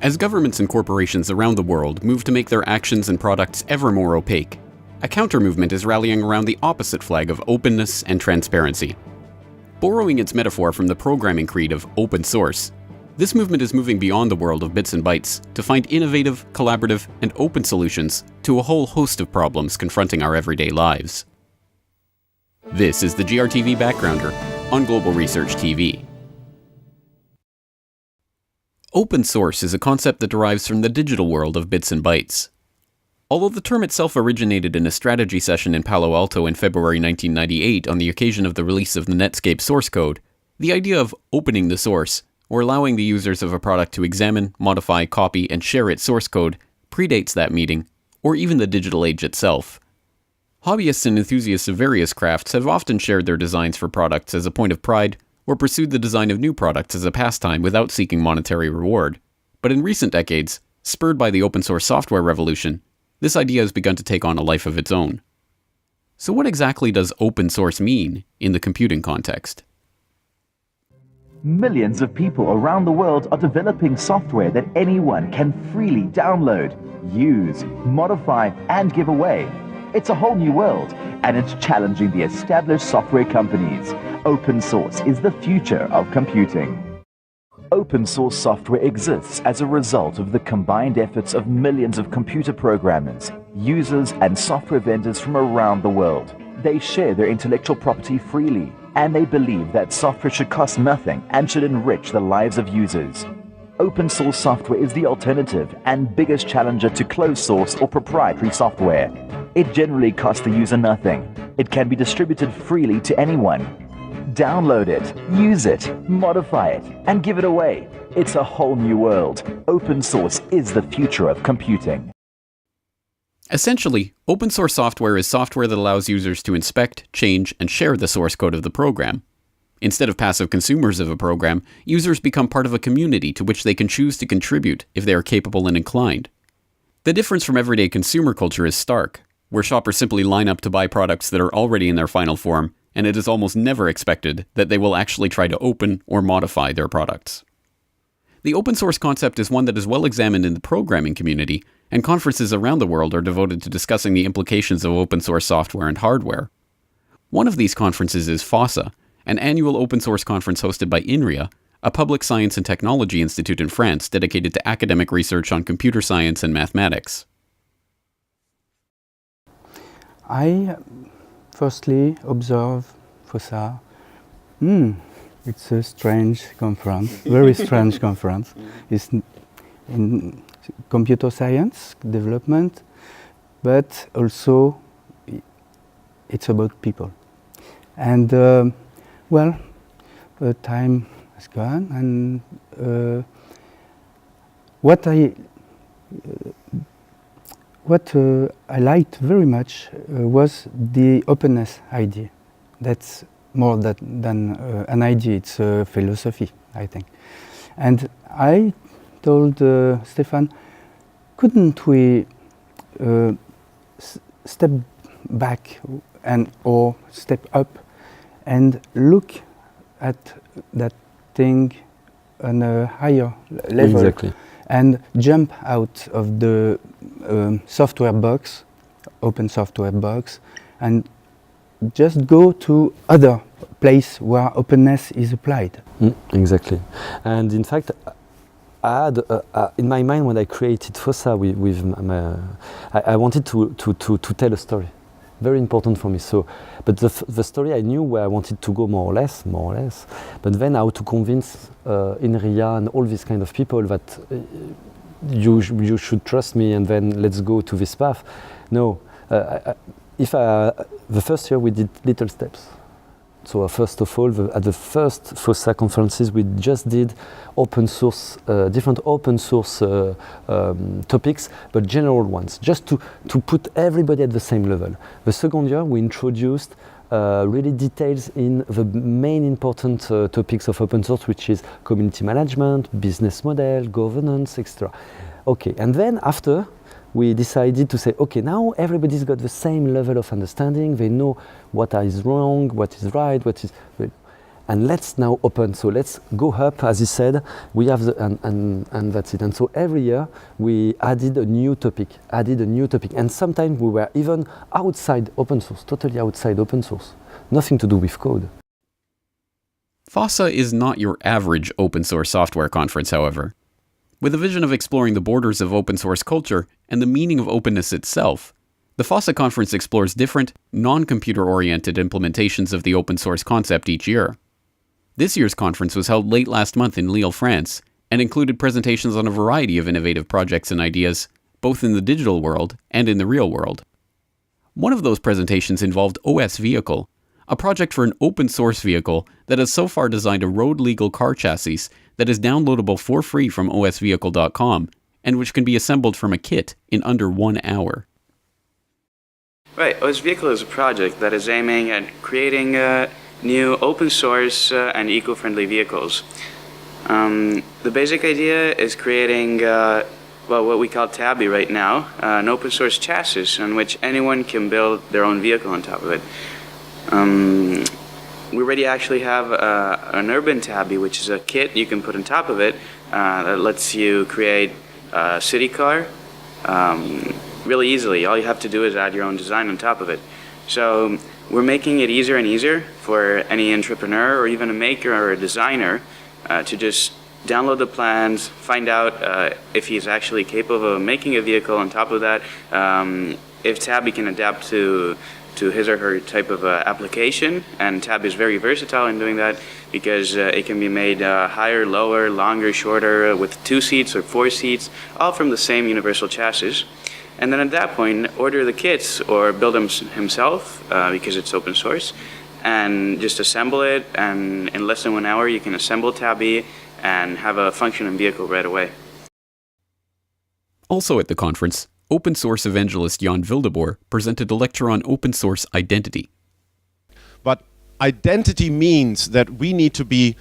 As governments and corporations around the world move to make their actions and products ever more opaque, a counter-movement is rallying around the opposite flag of openness and transparency. Borrowing its metaphor from the programming creed of open source, this movement is moving beyond the world of bits and bytes to find innovative, collaborative, and open solutions to a whole host of problems confronting our everyday lives. This is the GRTV Backgrounder on Global Research TV. Open source is a concept that derives from the digital world of bits and bytes. Although the term itself originated in a strategy session in Palo Alto in February 1998 on the occasion of the release of the Netscape source code, the idea of opening the source, or allowing the users of a product to examine, modify, copy, and share its source code, predates that meeting, or even the digital age itself. Hobbyists and enthusiasts of various crafts have often shared their designs for products as a point of pride, or pursued the design of new products as a pastime without seeking monetary reward. But in recent decades, spurred by the open source software revolution, this idea has begun to take on a life of its own. So what exactly does open source mean in the computing context? Millions of people around the world are developing software that anyone can freely download, use, modify, and give away. It's a whole new world, and it's challenging the established software companies. Open source is the future of computing. Open source software exists as a result of the combined efforts of millions of computer programmers, users, and software vendors from around the world. They share their intellectual property freely, and they believe that software should cost nothing and should enrich the lives of users. Open source software is the alternative and biggest challenger to closed source or proprietary software. It generally costs the user nothing. It can be distributed freely to anyone. Download it, use it, modify it, and give it away. It's a whole new world. Open source is the future of computing. Essentially, open source software is software that allows users to inspect, change, and share the source code of the program. Instead of passive consumers of a program, users become part of a community to which they can choose to contribute if they are capable and inclined. The difference from everyday consumer culture is stark, where shoppers simply line up to buy products that are already in their final form, and it is almost never expected that they will actually try to open or modify their products. The open source concept is one that is well examined in the programming community, and conferences around the world are devoted to discussing the implications of open source software and hardware. One of these conferences is FOSS, an annual open source conference hosted by INRIA, a public science and technology institute in France dedicated to academic research on computer science and mathematics. I firstly observe FOSS. It's a strange conference, very strange conference. It's in computer science development, but also it's about people. And time has gone, and what I liked very much was the openness idea. That's more than an idea, it's a philosophy, I think. And I told Stefan, couldn't we step back or step up and look at that thing on a higher level? Exactly. And jump out of the software box, open software box, and just go to other place where openness is applied. Exactly. And in fact, I had in my mind when I created FOSS with I wanted to tell a story. Very important for me. So, but the story I knew where I wanted to go more or less. But then how to convince INRIA and all these kind of people that you should trust me and then let's go to this path. No, the first year we did little steps. So first of all, at the first FOSS conferences, we just did open source, different open source topics, but general ones, just to put everybody at the same level. The second year, we introduced really details in the main important topics of open source, which is community management, business model, governance, etc. Okay, and then after, we decided to say, okay, now everybody's got the same level of understanding. They know what is wrong, what is right, what is... and let's now open. So let's go up, as he said. We have and that's it. And so every year we added a new topic, and sometimes we were even outside open source, totally outside open source, nothing to do with code. FOSSA is not your average open source software conference, however. With a vision of exploring the borders of open source culture and the meaning of openness itself, the FOSSA conference explores different, non-computer-oriented implementations of the open source concept each year. This year's conference was held late last month in Lille, France, and included presentations on a variety of innovative projects and ideas, both in the digital world and in the real world. One of those presentations involved OS Vehicle, a project for an open source vehicle that has so far designed a road-legal car chassis that is downloadable for free from osvehicle.com and which can be assembled from a kit in under 1 hour. Right, OS Vehicle is a project that is aiming at creating new open source and eco-friendly vehicles. The basic idea is creating what we call Tabby right now, an open source chassis on which anyone can build their own vehicle on top of it. We already actually have an urban Tabby, which is a kit you can put on top of it that lets you create a city car really easily. All you have to do is add your own design on top of it. So we're making it easier and easier for any entrepreneur or even a maker or a designer to just download the plans, find out if he's actually capable of making a vehicle on top of that, if Tabby can adapt to his or her type of application. And Tabby is very versatile in doing that because it can be made higher, lower, longer, shorter, with 2 seats or 4 seats, all from the same universal chassis. And then at that point, order the kits or build them himself because it's open source, and just assemble it. And in less than 1 hour, you can assemble Tabby and have a functioning vehicle right away. Also at the conference, open source evangelist Jan Wildeboer presented a lecture on open source identity. But identity means that we need to be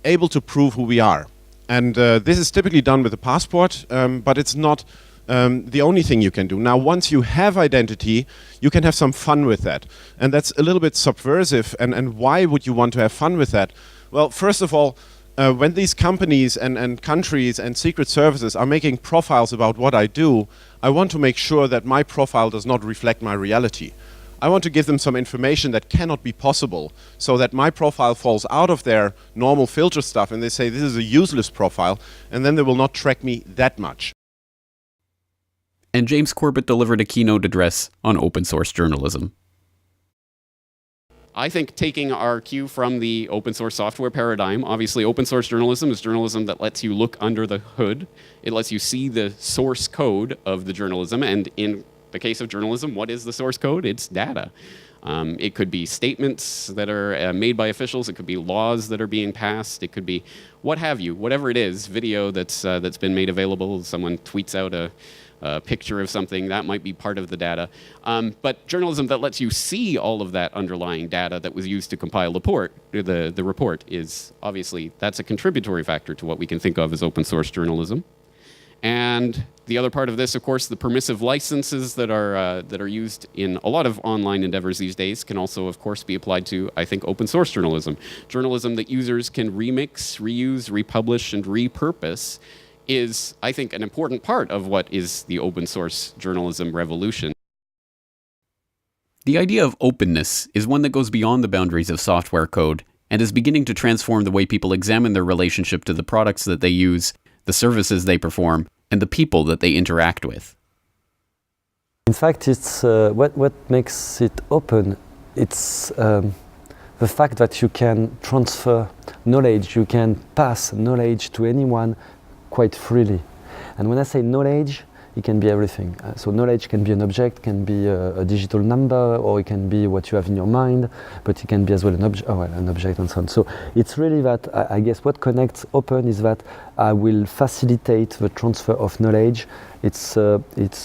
able to prove who we are. And this is typically done with a passport, but it's not the only thing you can do. Now, once you have identity, you can have some fun with that. And that's a little bit subversive. And why would you want to have fun with that? Well, first of all, when these companies and countries and secret services are making profiles about what I do, I want to make sure that my profile does not reflect my reality. I want to give them some information that cannot be possible, so that my profile falls out of their normal filter stuff and they say this is a useless profile, and then they will not track me that much. And James Corbett delivered a keynote address on open source journalism. I think taking our cue from the open source software paradigm, obviously open source journalism is journalism that lets you look under the hood. It lets you see the source code of the journalism, and in the case of journalism, what is the source code? It's data. It could be statements that are made by officials. It could be laws that are being passed. It could be what have you, whatever it is, video that's been made available. Someone tweets out a picture of something, that might be part of the data. But journalism that lets you see all of that underlying data that was used to compile the report is obviously, that's a contributory factor to what we can think of as open source journalism. And the other part of this, of course, the permissive licenses that are used in a lot of online endeavors these days can also, of course, be applied to, I think, open source journalism. Journalism that users can remix, reuse, republish, and repurpose is, I think, an important part of what is the open source journalism revolution. The idea of openness is one that goes beyond the boundaries of software code and is beginning to transform the way people examine their relationship to the products that they use, the services they perform, and the people that they interact with. In fact, it's what makes it open. It's the fact that you can transfer knowledge, you can pass knowledge to anyone quite freely. And when I say knowledge, it can be everything. So knowledge can be an object, can be a digital number, or it can be what you have in your mind, but it can be as well an object and so on. So it's really that, I guess what connects open is that I will facilitate the transfer of knowledge. It's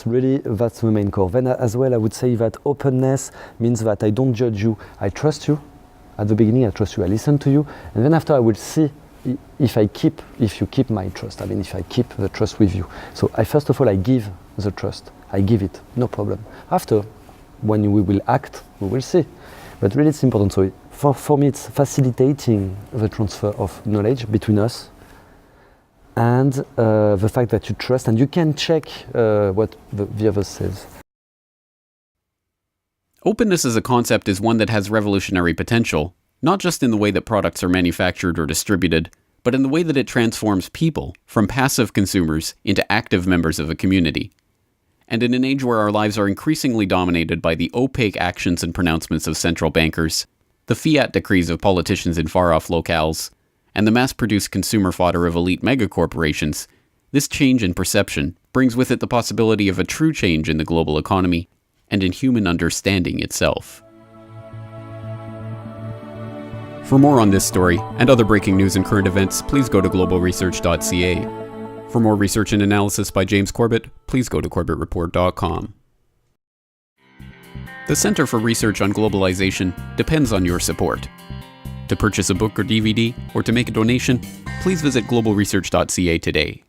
really, that's the main core. Then as well, I would say that openness means that I don't judge you, I trust you. At the beginning, I trust you, I listen to you, and then after I will see if you keep my trust, I mean, if I keep the trust with you. So first of all, I give the trust. I give it, no problem. After, when we will act, we will see. But really it's important. So For me, it's facilitating the transfer of knowledge between us, and the fact that you trust and you can check what the other says. Openness as a concept is one that has revolutionary potential, not just in the way that products are manufactured or distributed, but in the way that it transforms people from passive consumers into active members of a community. And in an age where our lives are increasingly dominated by the opaque actions and pronouncements of central bankers, the fiat decrees of politicians in far-off locales, and the mass-produced consumer fodder of elite megacorporations, this change in perception brings with it the possibility of a true change in the global economy and in human understanding itself. For more on this story and other breaking news and current events, please go to globalresearch.ca. For more research and analysis by James Corbett, please go to corbettreport.com. The Center for Research on Globalization depends on your support. To purchase a book or DVD, or to make a donation, please visit globalresearch.ca today.